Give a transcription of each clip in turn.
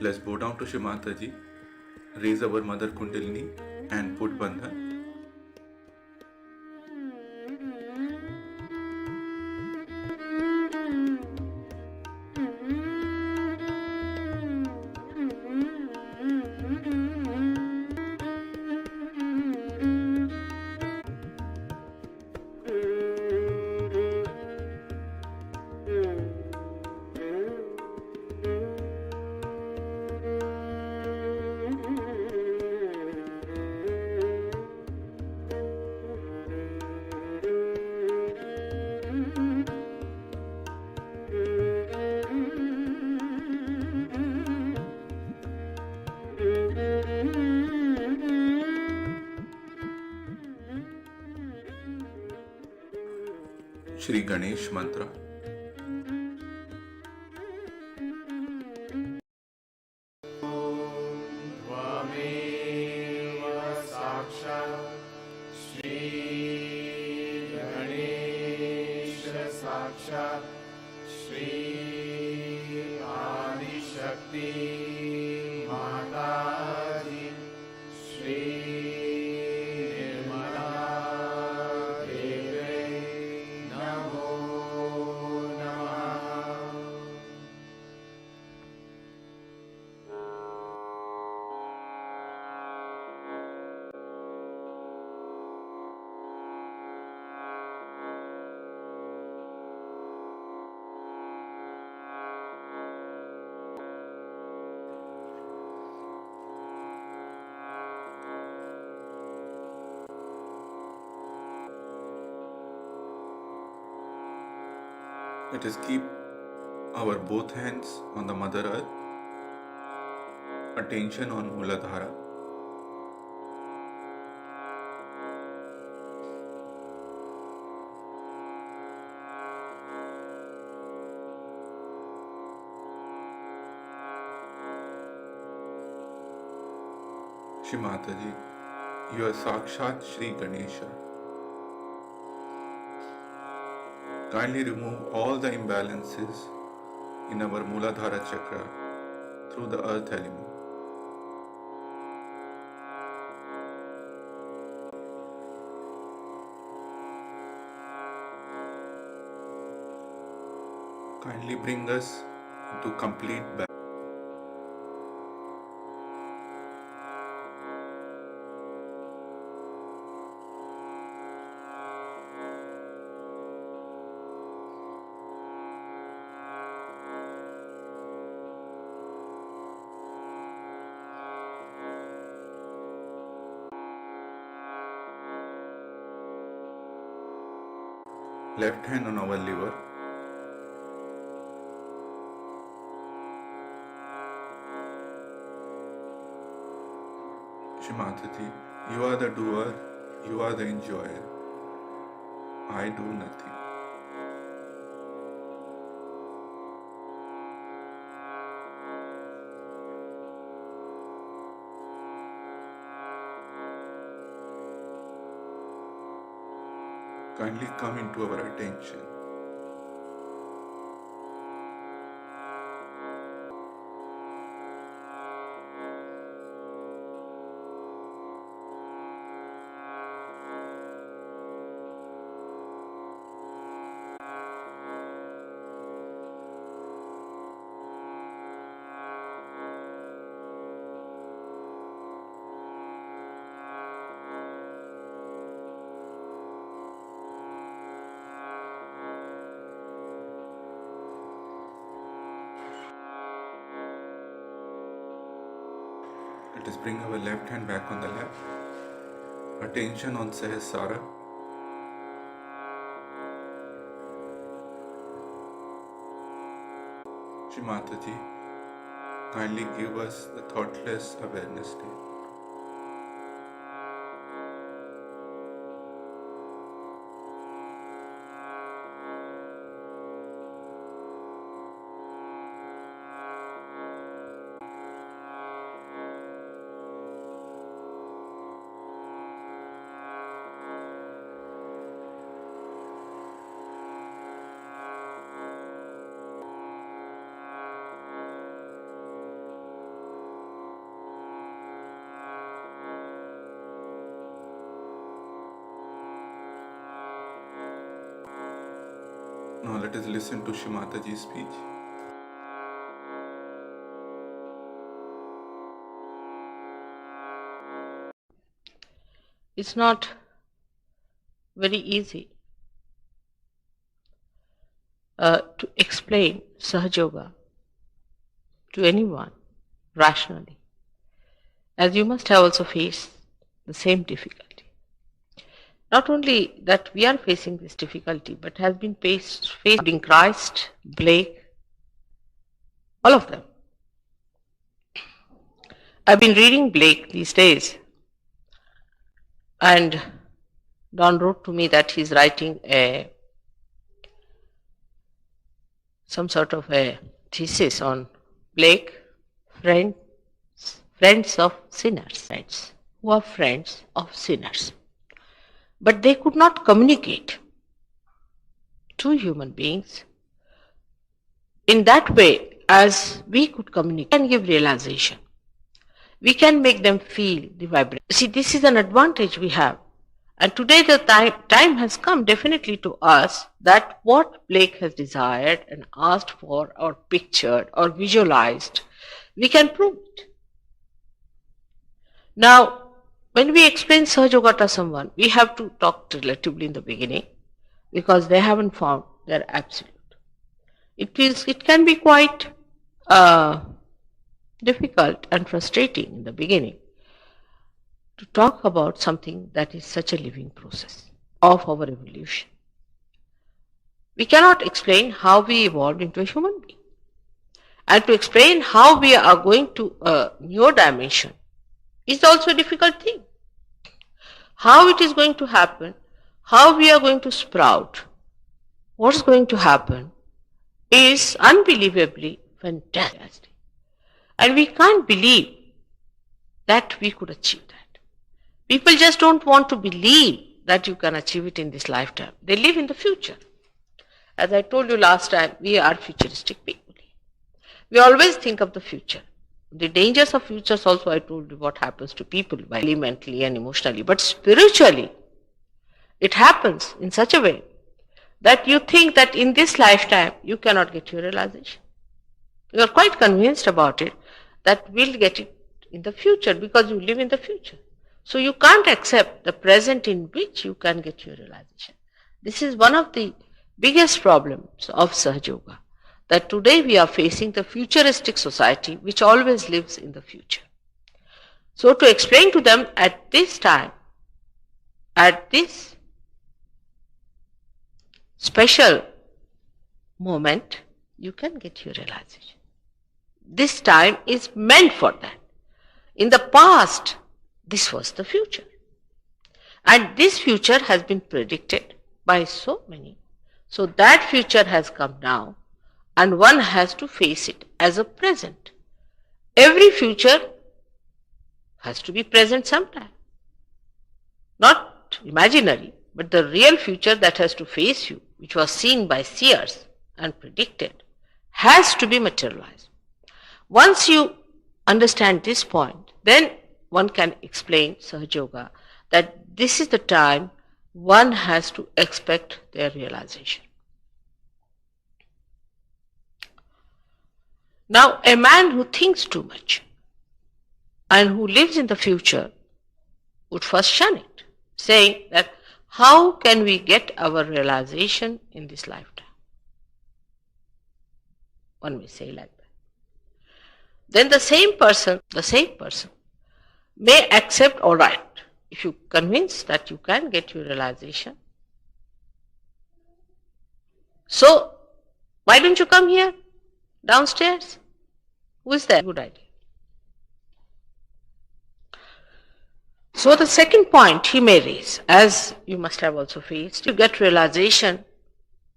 Let's bow down to Shri Mataji, raise our Mother Kundalini and put Bandhan. Shri Ganesh मंत्र। Let us keep our both hands on the Mother Earth, attention on Muladhara. Shri Mataji, you are Sakshat Shri Ganesha. Kindly remove all the imbalances in our Muladhara chakra through the earth element. Kindly bring us into complete balance. Left hand on our liver. Shri Mataji, you are the doer, you are the enjoyer. I do nothing. Kindly come into our attention. Let us bring our left hand back on the lap. Attention on Sahasrara. Shri Mataji, kindly give us the thoughtless awareness state. Now let us listen to Shri Mataji's speech. It's not very easy to explain Sahaja Yoga to anyone rationally, as you must have also faced the same difficulty. Not only that we are facing this difficulty, but has been faced including Christ, Blake, all of them. I've been reading Blake these days, and Don wrote to me that he's writing some sort of a thesis on Blake, friends of sinners, friends who are friends of sinners. But they could not communicate to human beings in that way as we could communicate and give realization. We can make them feel the vibration. See, this is an advantage we have. And today the time has come definitely to us that what Blake has desired and asked for or pictured or visualized, we can prove it. Now, when we explain Sahaja Yoga to someone, we have to talk relatively in the beginning because they haven't found their absolute. It can be quite difficult and frustrating in the beginning to talk about something that is such a living process of our evolution. We cannot explain how we evolved into a human being. And to explain how we are going to a newer dimension is also a difficult thing. How it is going to happen, how we are going to sprout, what's going to happen is unbelievably fantastic. And we can't believe that we could achieve that. People just don't want to believe that you can achieve it in this lifetime. They live in the future. As I told you last time, we are futuristic people. We always think of the future. The dangers of futures also I told you what happens to people mentally and emotionally. But spiritually, it happens in such a way that you think that in this lifetime you cannot get your realization. You are quite convinced about it that we'll get it in the future because you live in the future. So you can't accept the present in which you can get your realization. This is one of the biggest problems of Sahaja Yoga, that today we are facing the futuristic society which always lives in the future. So to explain to them at this time, at this special moment, you can get your realization. This time is meant for that. In the past, this was the future. And this future has been predicted by so many. So that future has come now, and one has to face it as a present. Every future has to be present sometime. Not imaginary, but the real future that has to face you, which was seen by seers and predicted, has to be materialized. Once you understand this point, then one can explain Sahaja Yoga that this is the time one has to expect their realization. Now, a man who thinks too much and who lives in the future would first shun it, saying that how can we get our realization in this lifetime? One may say like that. Then the same person may accept, all right, if you convince that you can get your realization, so why don't you come here downstairs? Who is there? Good idea. So the second point he may raise, as you must have also faced, you get realization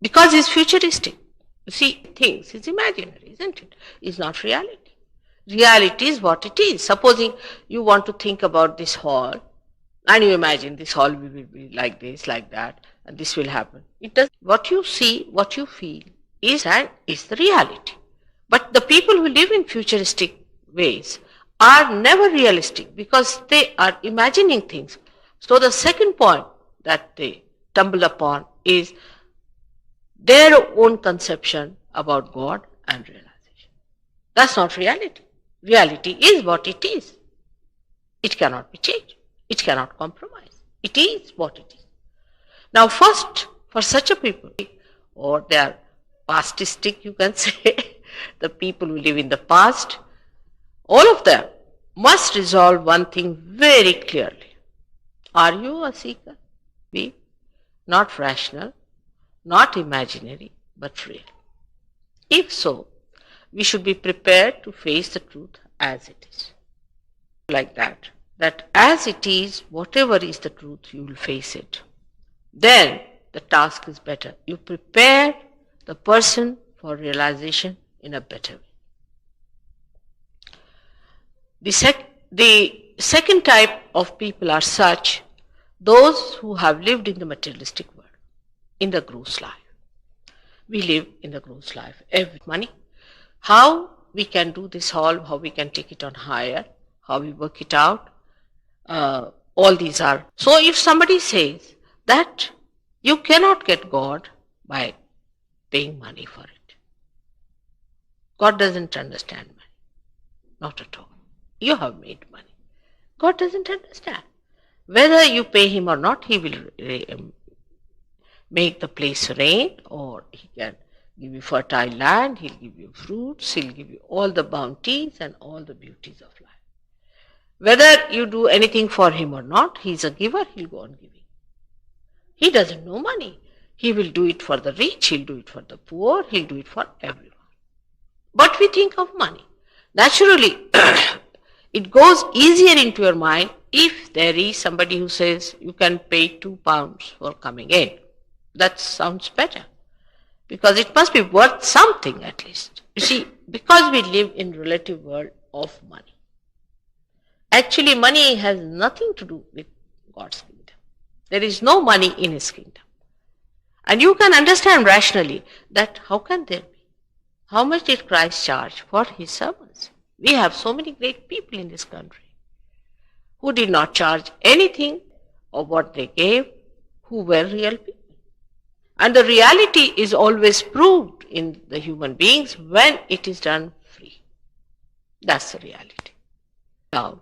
because it's futuristic. You see, things is imaginary, isn't it? It's not reality. Reality is what it is. Supposing you want to think about this hall, and you imagine this hall will be like this, like that, and this will happen. It does. What you see, what you feel is the reality. But the people who live in futuristic ways are never realistic because they are imagining things. So the second point that they stumble upon is their own conception about God and realization. That's not reality. Reality is what it is. It cannot be changed. It cannot compromise. It is what it is. Now first, for such a people, or they are pastistic, you can say, the people who live in the past, all of them must resolve one thing very clearly. Are you a seeker? Be not rational, not imaginary, but real. If so, we should be prepared to face the truth as it is. Like that as it is, whatever is the truth, you will face it. Then the task is better. You prepare the person for realization in a better way. The second type of people are such, those who have lived in the materialistic world, in the gross life. We live in the gross life. Every money, how we can do this all, how we can take it on higher, how we work it out, all these are. So if somebody says that you cannot get God by paying money for it, God doesn't understand money. Not at all. You have made money. God doesn't understand. Whether you pay him or not, he will make the place rain, or he can give you fertile land, he'll give you fruits, he'll give you all the bounties and all the beauties of life. Whether you do anything for him or not, he's a giver, he'll go on giving. He doesn't know money. He will do it for the rich, he'll do it for the poor, he'll do it for everyone. But we think of money. Naturally, it goes easier into your mind if there is somebody who says you can pay £2 for coming in. That sounds better, because it must be worth something at least. You see, because we live in relative world of money. Actually, money has nothing to do with God's kingdom. There is no money in His kingdom. And you can understand rationally that how can there be? How much did Christ charge for His sermons? We have so many great people in this country who did not charge anything of what they gave, who were real people. And the reality is always proved in the human beings when it is done free. That's the reality. Cloud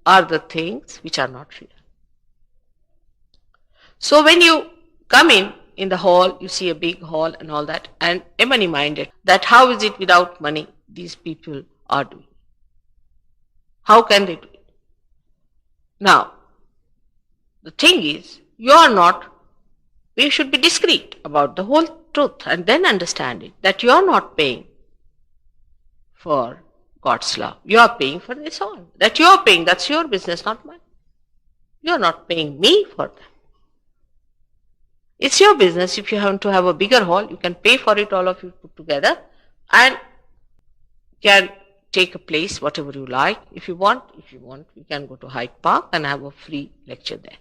are the things which are not real. So when you come in the hall, you see a big hall and all that, and a money minded, that how is it without money these people are doing? How can they do it? Now, the thing is, we should be discreet about the whole truth and then understand it, that you are not paying for God's love. You are paying for this all. That you are paying, that's your business, not mine. You are not paying me for that. It's your business. If you want to have a bigger hall, you can pay for it, all of you put together, and can take a place, whatever you like. If you want, you can go to Hyde Park and have a free lecture there.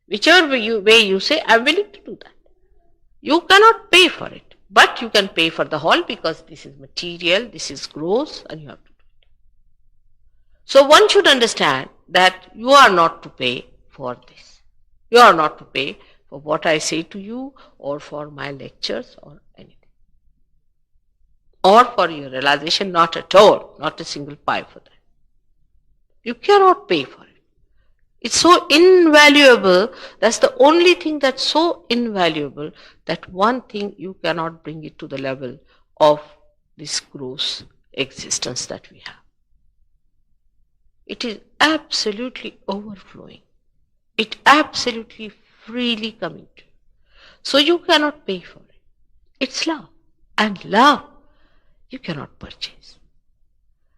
Whichever way you say, I'm willing to do that. You cannot pay for it, but you can pay for the hall because this is material, this is gross, and you have to do it. So one should understand that you are not to pay for this. You are not to pay for what I say to you or for my lectures or anything. Or for your realization, not at all, not a single pie for that. You cannot pay for it. It's so invaluable. That's the only thing that's so invaluable, that one thing you cannot bring it to the level of this gross existence that we have. It is absolutely overflowing. It absolutely freely coming to you. So you cannot pay for it. It's love. And love you cannot purchase.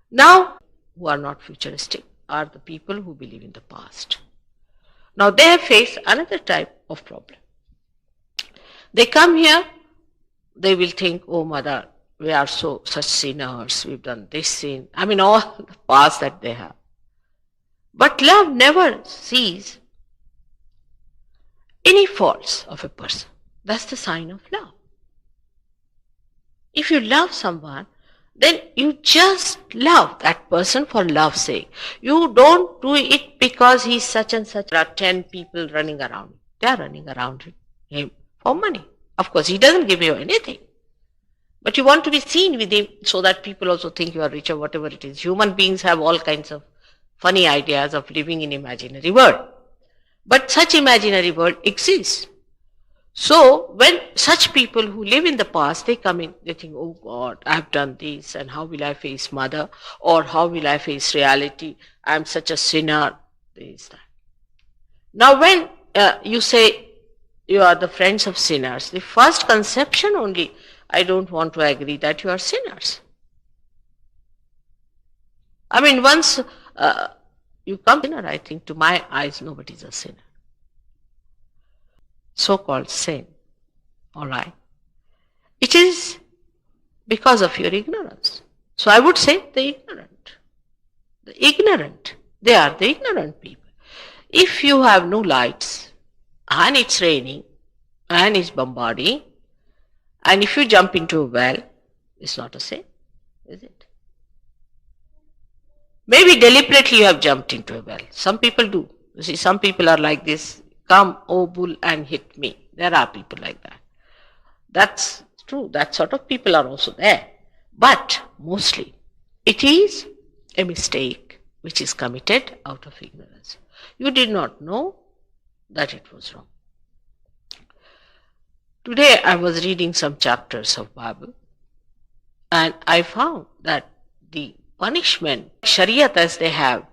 Now, who are not futuristic are the people who believe in the past. Now they face another type of problem. They come here, they will think, oh mother, we are such sinners, we've done this sin. I mean, all the past that they have. But love never sees any faults of a person. That's the sign of love. If you love someone, then you just love that person for love's sake. You don't do it because he's such and such. There are 10 people running around. They are running around him for money. Of course, he doesn't give you anything. But you want to be seen with him so that people also think you are rich or whatever it is. Human beings have all kinds of funny ideas of living in imaginary world. But such imaginary world exists. So when such people who live in the past, they come in, they think, oh God, I have done this, and how will I face mother, or how will I face reality? I am such a sinner. There is that. Now when you say you are the friends of sinners, the first conception only, I don't want to agree that you are sinners. I mean, once you come sinner, I think to my eyes nobody is a sinner. So-called sin, all right. It is because of your ignorance. So I would say the ignorant, they are the ignorant people. If you have no lights and it's raining and it's bombarding, and if you jump into a well, it's not a sin, is it? Maybe deliberately you have jumped into a well. Some people do. You see, some people are like this. Come, oh bull, and hit me. There are people like that. That's true. That sort of people are also there. But mostly, it is a mistake which is committed out of ignorance. You did not know that it was wrong. Today I was reading some chapters of Bible, and I found that the punishment, Shariat as they have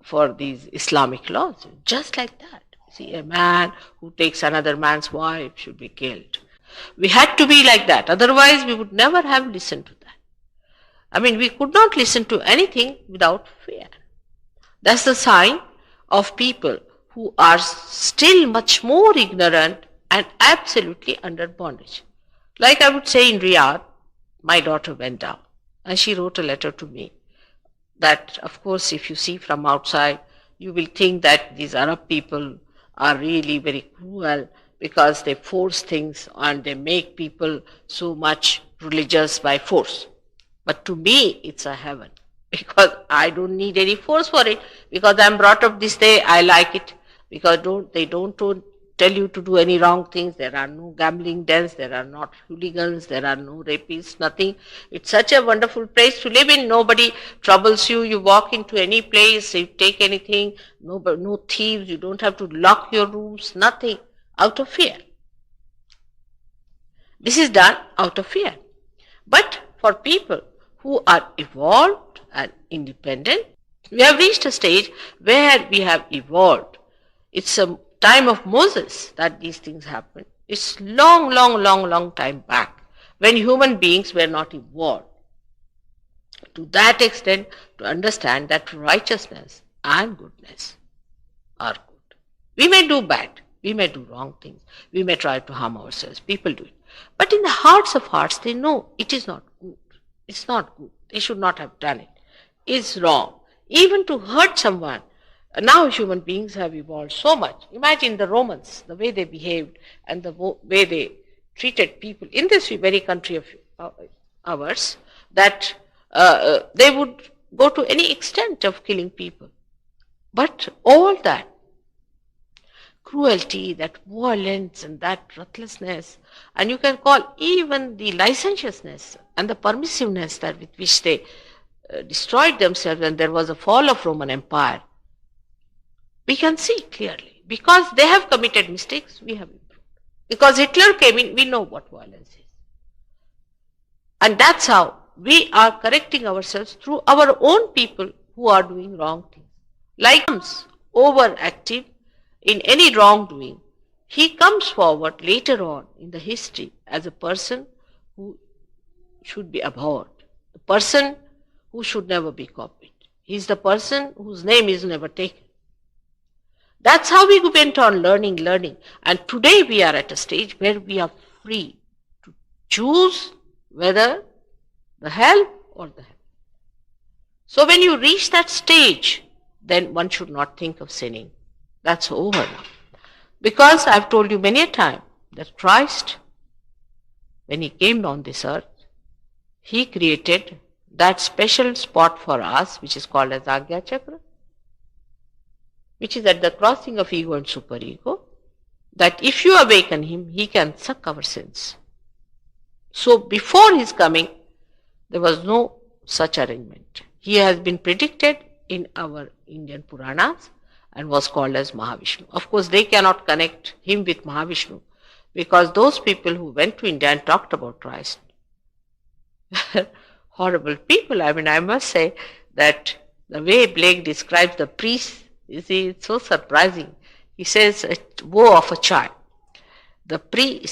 for these Islamic laws, just like that. See, a man who takes another man's wife should be killed. We had to be like that. Otherwise, we would never have listened to that. I mean, we could not listen to anything without fear. That's the sign of people who are still much more ignorant and absolutely under bondage. Like I would say in Riyadh, my daughter went down and she wrote a letter to me. that, of course, if you see from outside, you will think that these Arab people are really very cruel because they force things and they make people so much religious by force. But to me, it's a heaven because I don't need any force for it because I'm brought up this way. I like it because they don't tell you to do any wrong things. There are no gambling dens, there are not hooligans, there are no rapists, nothing. It's such a wonderful place to live in. Nobody troubles you. You walk into any place, you take anything, no thieves, you don't have to lock your rooms, nothing, out of fear. This is done out of fear. But for people who are evolved and independent, we have reached a stage where we have evolved. It's a time of Moses that these things happen. It's long time back when human beings were not evolved to that extent to understand that righteousness and goodness are good. We may do bad, we may do wrong things, we may try to harm ourselves, people do it. But in the hearts of hearts, they know it is not good. It's not good. They should not have done it. It's wrong. Even to hurt someone. Now human beings have evolved so much. Imagine the Romans, the way they behaved and the way they treated people in this very country of ours, that they would go to any extent of killing people. But all that cruelty, that violence and that ruthlessness, and you can call even the licentiousness and the permissiveness that with which they destroyed themselves and there was a fall of Roman Empire, we can see clearly. Because they have committed mistakes, we have improved. Because Hitler came in, we know what violence is. And that's how we are correcting ourselves through our own people who are doing wrong things. Like overactive in any wrongdoing, he comes forward later on in the history as a person who should be abhorred, a person who should never be copied. He is the person whose name is never taken. That's how we went on learning. And today we are at a stage where we are free to choose whether the hell or the heaven. So when you reach that stage, then one should not think of sinning. That's over now. Because I've told you many a time that Christ, when he came on this earth, he created that special spot for us, which is called as Agya Chakra, which is at the crossing of ego and superego, that if you awaken him, he can suck our sins. So before his coming, there was no such arrangement. He has been predicted in our Indian Puranas and was called as Mahavishnu. Of course, they cannot connect him with Mahavishnu because those people who went to India and talked about Christ, horrible people. I mean, I must say that the way Blake describes the priest, you see, it's so surprising. He says, woe of a child. The priest